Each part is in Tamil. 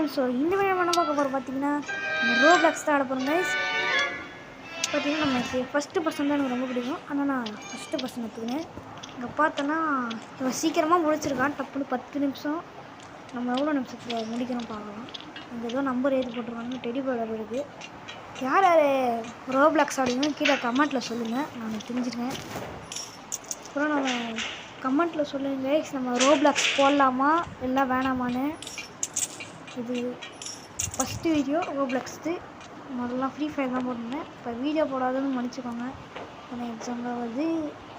ஃப்ரெண்ட்ஸ், ஸோ இந்த வீடியோ என்ன பார்க்க போகிறோம் பார்த்தீங்கன்னா, நம்ம ரோப்ளாக்ஸ் தான் ஆட போகிறோம் கைஸ். பார்த்தீங்கன்னா நமக்கு ஃபஸ்ட்டு பர்சன் தான் எனக்கு ரொம்ப பிடிக்கும். ஆனால் நான் ஃபஸ்ட்டு பர்சன் எடுத்துக்கினேன். இங்கே பார்த்தோன்னா இவன் சீக்கிரமாக முடிச்சிருக்கான். டப்புன்னு 10 நிமிஷம். நம்ம எவ்வளோ நிமிஷத்தில் முடிக்கணும் பார்க்கலாம். இங்கே ஏதோ நம்பர் எழுதி போட்டிருக்காங்க. டெடி பேர் இருக்குது. யார் யார் ரோப்ளாக்ஸ் ஆடுவீங்கன்னு கீழே கமெண்ட்டில் சொல்லுங்கள், நான் தெரிஞ்சுக்கிறேன். அப்புறம் நம்ம கமெண்ட்டில் சொல்லுங்கள் கைஸ், நம்ம ரோப்ளாக்ஸ் போடலாமா இல்லை வேணாமான்னு. இது ஃபஸ்ட்டு வீடியோ ரோப்ளாக்ஸ்து. முதல்ல ஃப்ரீ ஃபயர் தான் போட்டிருந்தேன். இப்போ வீடியோ போடாதுன்னு மன்னிச்சுக்கோங்க. அந்த எக்ஸாமில் வந்து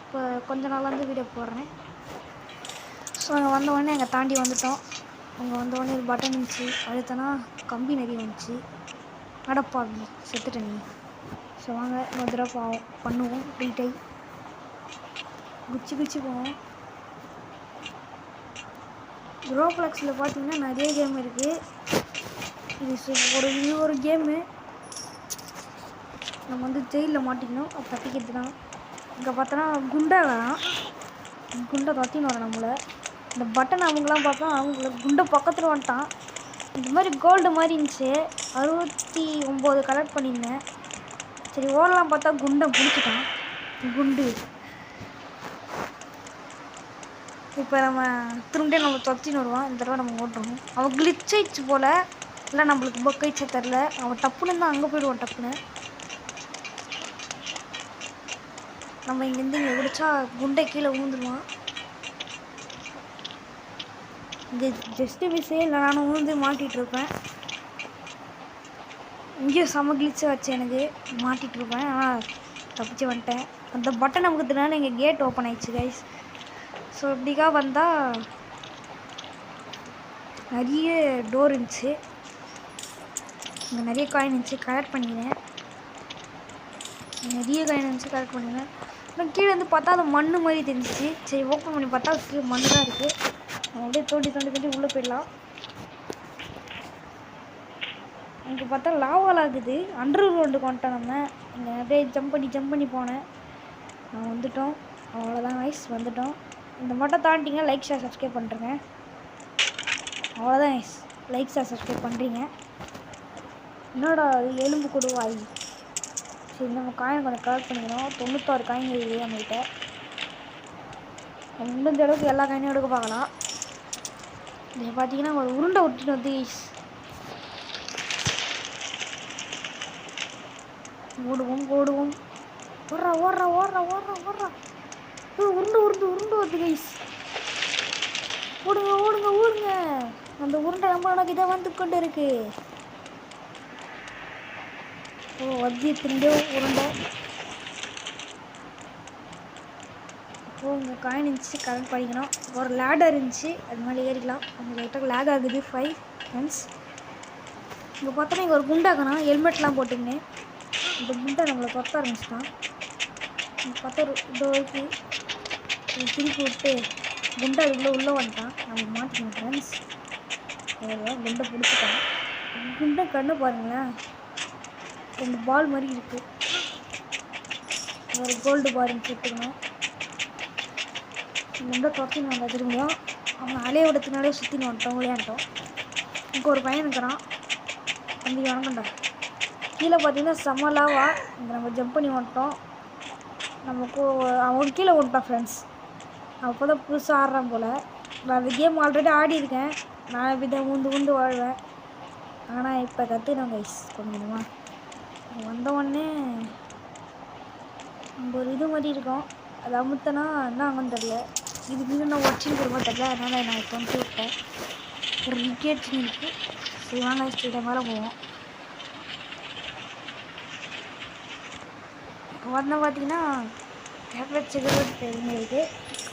இப்போ கொஞ்ச நாளாக வந்து வீடியோ போடுறேன். ஸோ அங்கே வந்தவொடனே எங்கள் தாண்டி வந்துவிட்டோம். அங்கே வந்தவொடனே ஒரு பட்டன் இருந்துச்சு, அழுத்தனா கம்பி நிறைய வந்துச்சு. அடப்பாவி செத்துட்டேன் நீ. ஸோ வாங்க ஒரு தடவை பண்ணுவோம். ரீட்டை குச்சி போவோம். ரோப்ளாக்ஸில் பார்த்தீங்கன்னா நிறைய கேம் இருக்குது. இது ஒரு கேமு. நம்ம வந்து ஜெயிலில் மாட்டிக்கணும், அது தப்பிக்கிறது தான். இங்கே பார்த்தோன்னா குண்டை வரான். குண்டை தத்தின்னு வரான் நம்மளை. இந்த பட்டன் அவங்களாம் பார்த்தா அவங்கள குண்டை பக்கத்தில் வந்துட்டான். இந்த மாதிரி கோல்டு மாதிரி இருந்துச்சு. 69 கலெக்ட் பண்ணியிருந்தேன். சரி ஓடலாம் பார்த்தா குண்டை பிடிச்சிட்டான். குண்டு இப்போ நம்ம திரும்பிட்டே நம்ம தொத்தின்னு வருவான். இந்த தடவை நம்ம ஓட்டுறோம். அவன் கிளிச்சாயிடுச்சு போல், இல்லை நம்மளுக்கு பக்காயிடுச்சா தெரில. அவன் டப்புன்னு தான் அங்கே போயிடுவான். டப்புன்னு நம்ம இங்கேருந்து இங்கே குடிச்சா குண்டை கீழே ஊந்துடுவான். இங்கே ஜஸ்ட்டு மிஸ்ஸே இல்லை, நானும் ஊந்து மாட்டிகிட்ருப்பேன். இங்கேயும் செம கிளிச்சு வச்சு எனக்கு மாட்டிகிட்ருப்பேன். ஆனால் தப்பிச்சு வந்துட்டேன். அந்த பட்டன் நமக்கு தெரியாமல் எங்கள் கேட் ஓப்பன் ஆயிடுச்சு கைஸ். ஸோ இப்படிக்கா வந்தால் நிறைய டோர் இருந்துச்சு. இங்கே நிறைய காயின் இருந்துச்சு, கலெக்ட் பண்ணிக்கிறேன். நிறைய காயின் இருந்துச்சு, கலெக்ட் பண்ணிக்கிறேன். அப்புறம் கீழே வந்து பார்த்தா அது மண் மாதிரி தெரிஞ்சிச்சு. சரி ஓப்பன் பண்ணி பார்த்தா கீழே மண் தான் இருக்குது. நம்ம அப்படியே தோண்டி உள்ளே போயிடலாம். இங்கே பார்த்தா லாவால் ஆகுது. அண்டர் கிரவுண்டுக்கு வந்துட்டோம். நம்ம இங்கே அப்படியே ஜம்ப் பண்ணி போனேன். நான் வந்துட்டோம். அவ்வளோதான் கைஸ், வந்துட்டோம். இந்த மட்டும் தாண்டிங்க லைக் ஷேர் சப்ஸ்கிரைப் பண்ணுறேங்க. அவ்வளோதான் கைஸ், லைக் ஷேர் சப்ஸ்கிரைப் பண்ணுறீங்க. என்னடா எலும்பு கொடுவாய். சரி நம்ம காயின் கொஞ்சம் கலெக்ட் பண்ணிக்கணும். 96 காயின் இருக்குது நம்மகிட்ட. நம்ம முடிஞ்ச அளவுக்கு எல்லா காயினையும் எடுக்க பார்க்கலாம். இதை பார்த்தீங்கன்னா ஒரு உருண்டை விட்டுட்டு வந்து ஓடுவோம். ஓடுறா உருண்டு வருது கைஸ். ஓடுங்க. அந்த உருண்டை நம்ம எனக்கு இதை வந்து கொண்டு இருக்கு. வத்திய திரும்ப உருண்டை. இங்கே காயின் இருந்துச்சு, கலெக்ட் பண்ணிக்கணும். ஒரு லேடர் இருந்துச்சு, அது மாதிரி ஏறிக்கலாம். கொஞ்சம் லைட்டாக லேக் ஆகுது 5 ஃப்ரெண்ட்ஸ். இங்கே பார்த்தோன்னா இங்கே ஒரு குண்டாக்கணும். ஹெல்மெட்லாம் போட்டுக்கினேன். இந்த குண்டை நம்மளை கொத்த ஆரம்பிச்சிட்டான். பார்த்தா டோருக்கு திருப்பி விட்டு குண்டை அதுக்குள்ளே உள்ளே வந்துட்டான். நம்ம மாட்டிக்கணும் ஃப்ரெண்ட்ஸ். அவ்வளோதான், குண்டை பிடிச்சிட்டான். குண்டை கண்ணு பாருங்களேன், 2 பால் மாதிரி இருக்குது. ஒரு கோல்டு பால் எடுத்துக்கணும். குண்டை துரத்தின்னு வந்தால் திரும்பியும் அவங்க அலைய விடத்தினாலே சுற்றின்னு வந்துட்டோம், விளையாண்டோம். இங்கே ஒரு பையன் இருக்கிறான். தம்பி வணக்கம்டா. கீழே பார்த்தீங்கன்னா செம்மலாவா. இங்கே நம்ம ஜம்ப் பண்ணி வந்துட்டோம். அவன் கீழே வந்துட்டான் ஃப்ரெண்ட்ஸ். அப்போ தான் புதுசாக ஆடுறான் போல். நான் அந்த கேம் ஆல்ரெடி ஆடி இருக்கேன். நான் இப்படி தான் ஊந்து வாழ்வேன். ஆனால் இப்போ கற்றுக்கினோம் கைஸ் கொஞ்சமா. வந்தவொடனே நம்ம ஒரு இது மாதிரி இருக்கும். அது அமுத்தனா என்ன ஆகும்னு தெரியல. இதுக்கு நான் ஒச்சின்னு கொடுக்க தெரியல. அதனால் நான் தொண்டு விட்டேன். ஒரு விக்கெட் இருக்குது. சரி வாங்க ஸ்ட்ரீட்டை மேலே போவோம். வந்து பார்த்தீங்கன்னா டேப்லெட் சிகரெட் தெரிஞ்சிருக்கு.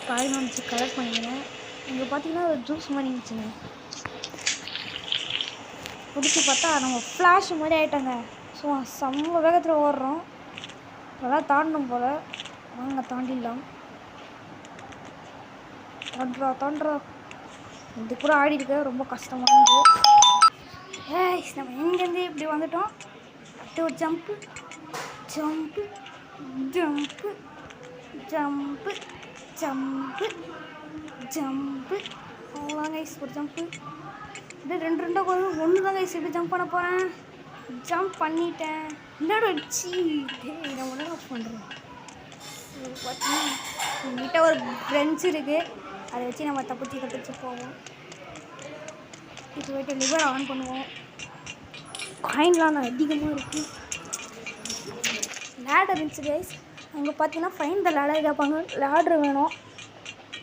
காயின் வந்துச்சு, கலெக்ட் பண்ணிக்கிறேன். இங்கே பார்த்தீங்கன்னா ஒரு ஜூஸ் மாதிரி இருந்துச்சுங்க. பிடிச்சி பார்த்தா நம்ம ஃப்ளாஷ் மாதிரி ஆகிட்டாங்க. ஸோ செம்ம வேகத்தில் ஓடுறோம். அதெல்லாம் தாண்டணும் போல். வாங்க தாண்டிடலாம். தாண்டுறா. இது கூட ஆடி இருக்க ரொம்ப கஷ்டமானது. நம்ம எங்கேருந்து இப்படி வந்துட்டோம். ஒரு ஜம்ப்பு அவ்வளோதான் கைஸ், ஒரு ஜம்ப்பு. இது 2 ஒன்று தான் கைஸ். எப்படி ஜம்ப் பண்ண போகிறேன். ஜம்ப் பண்ணிட்டேன். என்னோட வச்சு நான் ஒன்றா பண்ணுறேன். பார்த்தீங்கன்னா என்கிட்ட ஒரு ஃப்ரெண்ட்ஸ் இருக்குது. அதை வச்சு நம்ம தப்பிச்சு போவோம். இப்போ போய்ட்டு லிவர் ஆன் பண்ணுவோம். காயின்லாம் அதிகமாக இருக்குது. லேடர் இருந்துச்சு கைஸ். அங்கே பார்த்தீங்கன்னா ஃபைன் த லேடர் கேட்பாங்க. லேடர் வேணும்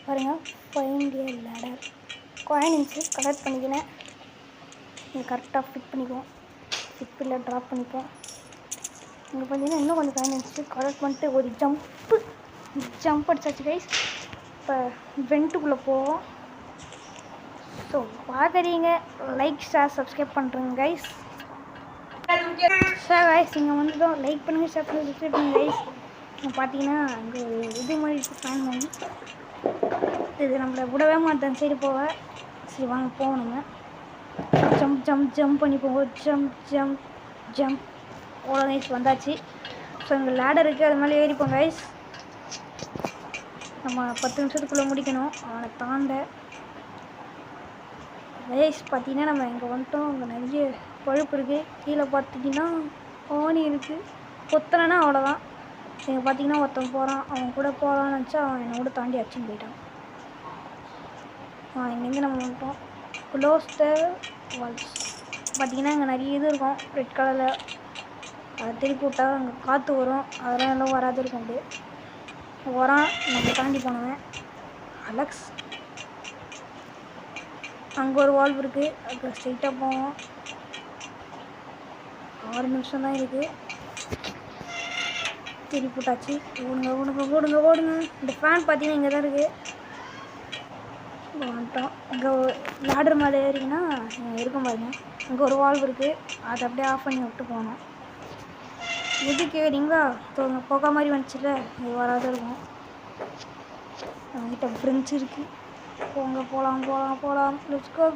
பாருங்கள். Find the ladder. காயின் இருந்துச்சு, கலெக்ட் பண்ணிக்கினேன். நீங்கள் கரெக்டாக ஃபிட் பண்ணிக்குவோம். ஃபிட்டில் ட்ராப் பண்ணிப்போம். இங்கே பார்த்தீங்கன்னா இன்னும் கொஞ்சம் காயின் இருந்துச்சு, கலெக்ட் பண்ணிட்டு ஒரு ஜம்ப் அடிச்சாச்சு கைஸ். இப்போ வெண்ட்டுக்குள்ளே போவோம். ஸோ பார்க்குறீங்க, லைக் ஷேர் சப்ஸ்கிரைப் பண்ணுறேங்க கைஸ். சார் கைஸ் இங்கே வந்துட்டோம். லைக் பண்ணுங்கள், ஷேர் பண்ணுங்கள், சப்ஸ்கிரைப் பண்ணுங்கள் கைஸ். இங்கே பார்த்தீங்கன்னா அங்கே இது மாதிரி இருக்குது, ஃபேன் மாதிரி. இது நம்மளை விடவே மாட்டேன் சைடு போக. சரி வாங்க போவோம். நம்ம ஜம்ப் பண்ணி போவோம். ஜம்ப் அவ்வளோ கைஸ் வந்தாச்சு. ஸோ இங்கே லேடர் இருக்குது, அது மேலே ஏறிப்போம் கைஸ். நம்ம 10 நிமிஷத்துக்குள்ளே முடிக்கணும் அவனை தாண்ட. கைஸ் பார்த்தீங்கன்னா நம்ம இங்கே வந்துட்டோம். அங்கே நிறைய பழுப்பு இருக்குது. கீழே பார்த்தீங்கன்னா ஆணி இருக்குது. கொத்தலைன்னா அவ்வளோதான். இங்கே பார்த்தீங்கன்னா ஒருத்தன் போகிறான். அவன் கூட போகலான்னு நினச்சா அவன் என்னோட தாண்டி அடிச்சுன்னு போயிட்டான். இங்கேருந்து நம்ம வந்துட்டோம். Close the Waals. பார்த்தீங்கன்னா இங்கே நிறைய இது இருக்கும் ரெட் கலரில். அதை திருப்பி விட்டால் அங்கே காற்று வரும். அதெல்லாம் எல்லாம் வராது இருக்கும். அப்படியே வரான். நம்ம தாண்டி போனவன் அலெக்ஸ். அங்கே ஒரு வால்வ் இருக்குது. அங்கே ஸ்ட்ரைட்டாக போவோம். 6 நிமிஷம் தான் இருக்குது. திருப்பி போட்டாச்சு. ஓடுங்க. இந்த ஃபேன் பார்த்தீங்கன்னா இங்கே தான் இருக்குது. வந்துட்டோம். இங்கே லேடர் மேலே ஏறிங்கன்னா இருக்கும் பாருங்க. அங்கே ஒரு வால்வ் இருக்குது. அதை அப்படியே ஆஃப் பண்ணி விட்டு போகணும். எதுக்கு ஏறிங்களா தோங்க போக மாதிரி வந்துச்சுல, இது வராத இருக்கும். அவங்ககிட்ட ஃப்ரெண்ட்ஸ் இருக்குது. போங்க போகலாம். Let's go.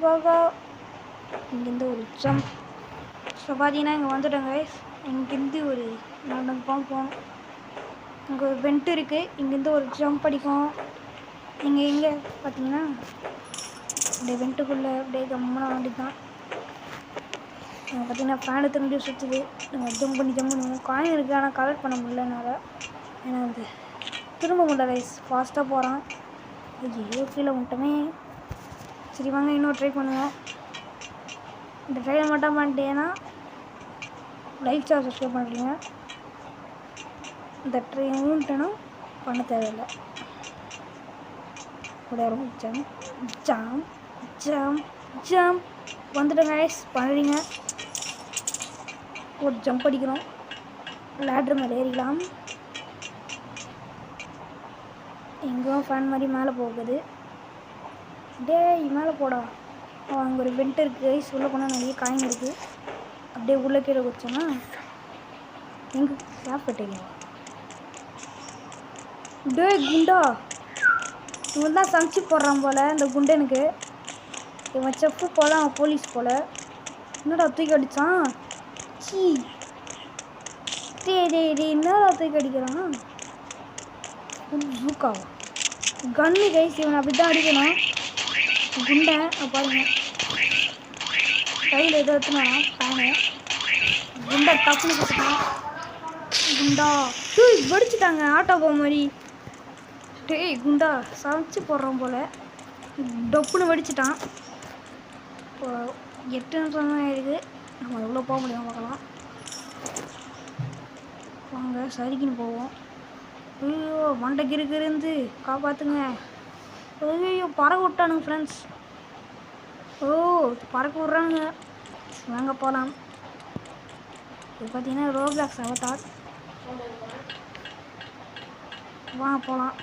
இங்கேருந்து ஒரு ஜம்ப். ஸோ பார்த்தீங்கன்னா இங்கே வந்துட்டோங்க கைஸ். இங்கேருந்து ஒரு 4 போகணும். இங்கே ஒரு வெண்ட் இருக்குது. இங்கேருந்து ஒரு ஜம்ப் அடிக்கும். நீங்கள் எங்கே பார்த்தீங்கன்னா அப்படியே வெண்ட்டுக்குள்ளே அப்படியே கம்முனா வேண்டிதான். பார்த்தீங்கன்னா ஃபேனு திரும்பி சுற்றுது. நாங்கள் ஜம்ப் பண்ணி காயின் இருக்குது, ஆனால் கலெக்ட் பண்ண முடியல என்னால். ஏன்னா வந்து திரும்ப முடியல கைஸ். ஃபாஸ்ட்டாக போகிறான். ஐயோ கீழே விட்டோமே. சரி வாங்க இன்னும் ட்ரை பண்ணுவோம். இந்த ட்ரையை மட்டும் பண்ணிட்டேன்னா லைக் ஷேர் சப்ஸ்கிரைப் பண்ணுறீங்க. இந்த ட்ரை ஊன்ட்டேன்னா பண்ண தேவையில்லை. கூட ஜம்ப் வந்துட்டோங்க கைஸ். பண்ணுறீங்க. ஒரு ஜம்ப் அடிக்கிறோம். லேட்ரு மேலே ஏறிக்கலாம். எங்கேயும் ஃபேன் மாதிரி மேலே போகுது. டேய் மேலே போடா. அங்கே ஒரு வெண்ட் இருக்குது கைஸ். உள்ளே போனால் நிறைய காயின் இருக்குது. அப்படியே உள்ளே கீழே குச்சோன்னா எங்கே சாப்பிட்டீங்க. டே குண்டா, இவன் தான் சமைச்சு போடுறான் போல் இந்த குண்டனுக்கு. இவன் செஃப்பு போல், அவன் போலீஸ் போல். என்னடா தூக்கி அடித்தான். சீ டே என்னடா தூக்கி அடிக்கிறான். ஜூக்காவா கன்னு கைஸ். இவன் அப்படி தான் அடிக்கணும். குண்டை பாருங்க, கையில் எதோ எடுத்துனானா ஃபேனு. குண்டை டப்புன்னு கொடுத்துட்டான். குண்டா வெடிச்சிட்டாங்க ஆட்டோ போக மாதிரி. டேய் குண்டா சமைச்சு போடுறான் போல். டப்புன்னு வெடிச்சிட்டான். இப்போ 8 நிமிஷம் தான் இருக்குது. நம்ம எவ்வளோ போக முடியும் பார்க்கலாம். வாங்க சரிக்குன்னு போவோம். ஐயோ மண்டைக்கு இருந்து காப்பாற்றுங்க. ஐயோ பறக்க விட்டானுங்க ஃப்ரெண்ட்ஸ். ஓ பறக்க விட்றானுங்க. வாங்க போகலாம். இது பார்த்தீங்கன்னா ரோப்ளாக்ஸ் அவதார். வாங்க போகலாம்.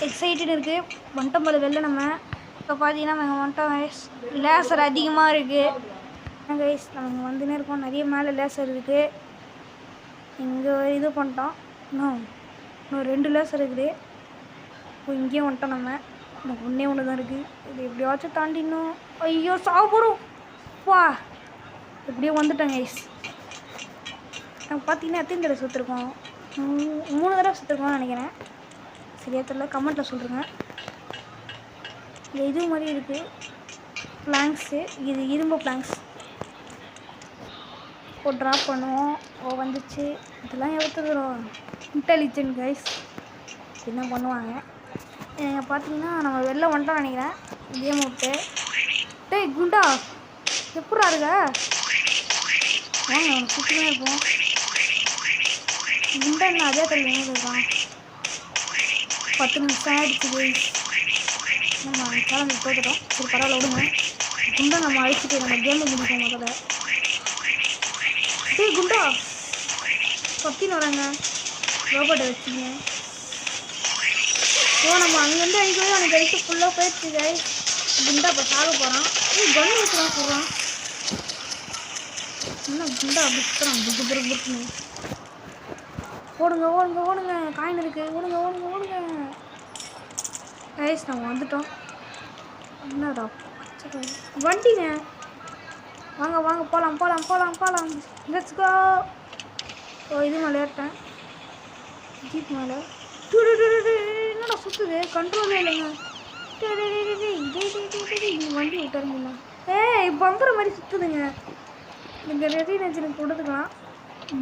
எக்ஸைட்டட் இருக்குது. வந்துட்டோம் போல வெளில நம்ம. இப்போ பார்த்தீங்கன்னா நாங்கள் வந்துட்டோம் கைஸ். லேசர் அதிகமாக இருக்குது கைஸ். நம்ம இங்கே வந்துன்னே இருக்கோம். நிறைய மேலே லேசர் இருக்குது. இங்கே இது பண்ணிட்டோம். இன்னும் 2 லேசர் இருக்குது. இப்போ இங்கேயும் வந்துட்டோம் நம்ம. இன்னும் ஒன்று தான் இருக்குது. இது எப்படியாச்சும் தாண்டிடணும். ஐயோ சாப்பிடும் வா. எப்படியோ வந்துட்டோம் கைஸ். நாங்கள் பார்த்தீங்கன்னா எத்தனை தடவை சுற்றுருக்கோம். 3 தடவை சுற்றுருக்கோம்னு நினைக்கிறேன். சரியா தெரியல, கமெண்ட்டில் சொல்லுங்கள். இது மாதிரி இருக்குது பிளாங்க்ஸு. இது இரும்பு பிளாங்க்ஸ். இப்போ ட்ராப் பண்ணுவோம். வந்துச்சு. இதெல்லாம் எடுத்துக்கிறோம். இன்டெலிஜென்ட் கைஸ் என்ன பண்ணுவாங்க. பார்த்தீங்கன்னா நம்ம வெளில வந்துட்டோம் நினைக்கிறேன் கேம் விட்டு. டேய் குண்டா எப்படா இருக்க? வாங்க அவனை சுற்றினே இருப்போம். குண்டா என்ன அதே தள்ளி இருக்கான். 10 நிமிஷம் ஆகிடுச்சு கைஸ். நம்ம கிளம்பி போட்டுட்டோம். சரி பரவாயில்ல விடுங்க. குண்டா நம்ம அழிச்சிட்டு நம்ம கேமை முடிப்போம் முதல்ல. டேய் குண்டா கத்தின்னு வராங்க. ரோபோட்டை வச்சுங்க. நம்ம அங்கேருந்து அடிக்கவே அவனுக்கு அடித்து ஃபுல்லாக போயிடுச்சு கைஸ். குண்டா இப்போ சாக போகிறான். கன் வச்சுதான் சொல்கிறான். என்ன குண்டா அப்படி சுற்றுறான் புக்கு புக்குன்னு. ஓடுங்க ஓடுங்க ஓடுங்க. காயின் இருக்குது. ஓடுங்க ஓடுங்க ஓடுங்க கைஸ். நம்ம வந்துட்டோம். என்னடா வண்டிங்க. வாங்க வாங்க போகலாம் போகலாம் போகலாம் போகலாம். Let's go. இது மேலே ஏறிட்டேன். ஜீப் மேலே. என்னடா சுற்றுது கண்ட்ரோலே இல்லைங்க. இங்கே வண்டி விட்டாருங்களா? பம்பரை மாதிரி சுற்றுதுங்க. இந்த ரெடி நெஞ்சனுக்கு கொடுத்துக்கலாம்.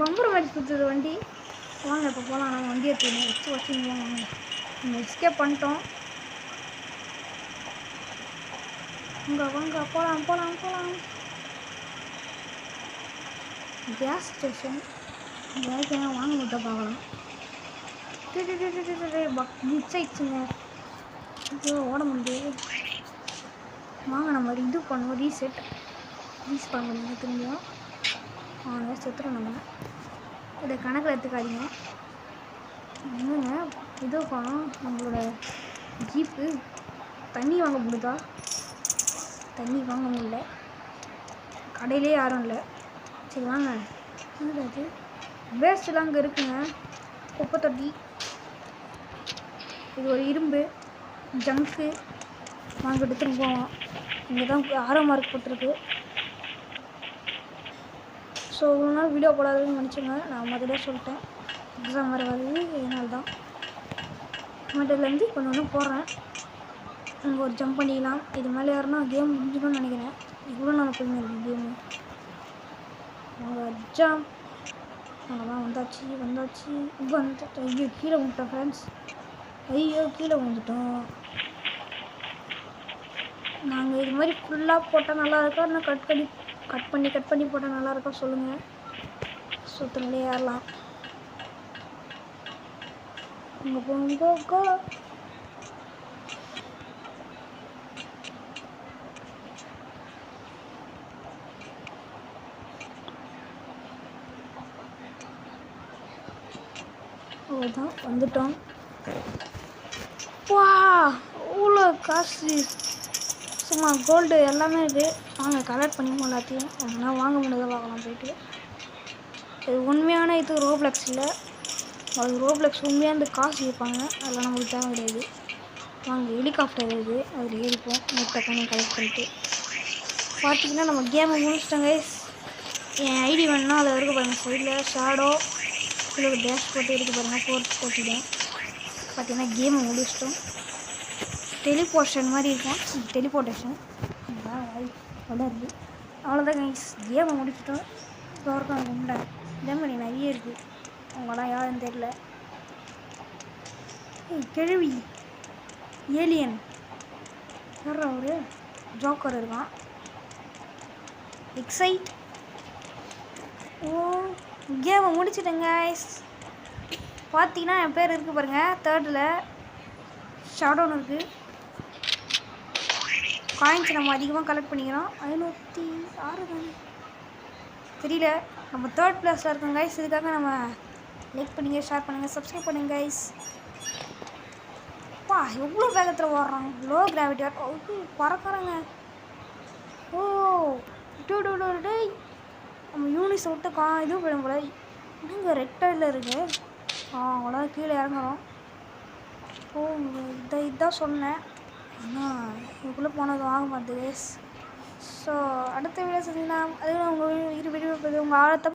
பம்பரை மாதிரி சுற்றுது வண்டி. வாங்க இப்போ போகலாம். நாங்கள் வண்டி எடுத்துக்கணும். வச்சுங்க வாங்க. நம்ம எஸ்கேப் பண்ணிட்டோம். வாங்க வாங்க போகலாம் போகலாம் போகலாம். கேஸ் ஸ்டேஷன் கேஸ் வாங்க மட்டும் பார்க்கலாம். மிஸ் ஆயிடுச்சுங்க. ஐயோ ஓட முடியாது. வாங்க நம்ம இது பண்ணுவோம். ரீஸ் பண்ண முடியும் திரும்பியும். செத்துறோம் நம்ம. இதை கணக்கில் எடுத்துக்காதீங்க. என்னங்க இது பண்ணோம். நம்மளோட ஜீப்பு தண்ணி வாங்க முடியுதா? தண்ணி வாங்க முடியல. கடையிலே யாரும் இல்லை. சரி வாங்க. என்னது வேஸ்ட்லாம் அங்கே இருக்குங்க. குப்பை தொட்டி. இது ஒரு இரும்பு ஜங்க்கு. வாங்க எடுத்துகிட்டு போவோம். இங்கே தான் 6 மார்க் போட்டிருக்கு. ஸோ இவ்வளோ நாள் வீடியோ போடாதுன்னு நினச்சிங்க. நான் முதல்ல சொல்லிட்டேன். எக்ஸாம் வர வருது. இதனால தான் மட்டும்லேருந்து கொஞ்சம் ஒன்று போடுறேன். இங்கே ஒரு ஜம்ப் பண்ணிக்கலாம். இது மேலே யாருன்னா கேம் முடிஞ்சிடும்னு நினைக்கிறேன். இவ்வளோ நாள் போய் இருக்குது கேமு. ஜம்ப். அவ்வளோதான் வந்தாச்சு. ஐயோ கீழே விட்டோம் ஃப்ரெண்ட்ஸ். ஐயோ கீழே வந்துட்டோம். நாங்கள் இது மாதிரி ஃபுல்லாக போட்டால் நல்லாயிருக்கா? இன்னும் கட் பண்ணி போட்டால் நல்லாயிருக்கா சொல்லுங்கள். சுத்தனிலே ஏறலாம். இங்கே போங்க. அவ்வளோதான் வந்துட்டோம். வா இவ்வளோ காசு. சும்மா கோல்டு எல்லாமே இருக்குது. வாங்க கலெக்ட் பண்ணிப்போம் எல்லாத்தையும். அதனால் வாங்க முடியாத பார்க்கலாம் போய்ட்டு. இது உண்மையான இது ரோப்ளெக்ஸ் இல்லை. அது ரோப்ளெக்ஸ் உண்மையாக இந்த காசு வைப்பாங்க. அதெல்லாம் நம்மளுக்கு தேவை கிடையாது. வாங்க ஹெலிகாப்டர் இருக்குது. அதில் ஏறிப்போம். டக்குன்னு கலெக்ட் பண்ணிட்டு பார்த்தீங்கன்னா நம்ம கேமை முடிச்சிட்டோங்க. என் ஐடி வேணுன்னா அதில் இருக்க பாருங்கள். சைடில் ஷேடோ இல்லை டேஷ் போட்டு இருக்குது பாருங்கள். 440 பார்த்தீங்கன்னா கேமை முடிச்சிட்டோம். டெலிபோர்ஷன் மாதிரி இருக்கும். டெலிபோர்ட்டேஷன் வளருது. அவ்வளோதான் கைஸ். கேமை முடிச்சிட்டோம். தோற்கம் உண்டை இதே மாதிரி நிறைய இருக்குது. அவங்களாம் யாருன்னு தெரியல. கிழவி ஏலியன் வேற ஒரு ஜோக்கர் இருக்கான். எக்ஸைட். கேமை முடிச்சிட்டேங்க கைஸ். பார்த்தீங்கன்னா என் பேர் இருக்குது பாருங்கள். 3rd ஷாடோன்னு இருக்குது. காயின்ஸ் நம்ம அதிகமாக கலெக்ட் பண்ணிக்கிறோம். 506 தானே தெரியல. நம்ம 3rd பிளேஸில் இருக்கோம் கைஸ். இதுக்காக நம்ம லைக் பண்ணுங்கள், ஷேர் பண்ணுங்கள், சப்ஸ்கிரைப் பண்ணுங்கள் கைஸ். எவ்வளோ வேகத்தில் ஓடுறாங்க. Low gravity பறக்கிறாங்க. டே நம்ம யூனிஸ் விட்டு இதுவும் போயிடும் போல. என்னங்க ரெட் கலரில் இருக்குது. அவ்வளோதான் கீழே இறங்குறோம். இதான் சொன்னேன். ஆனால் இதுக்குள்ளே போனது வாங்க மாட்டேது கைஸ். ஸோ அடுத்த வீடியோ செஞ்சீங்கன்னா அது உங்கள் வீடியோ உங்கள் ஆழத்தை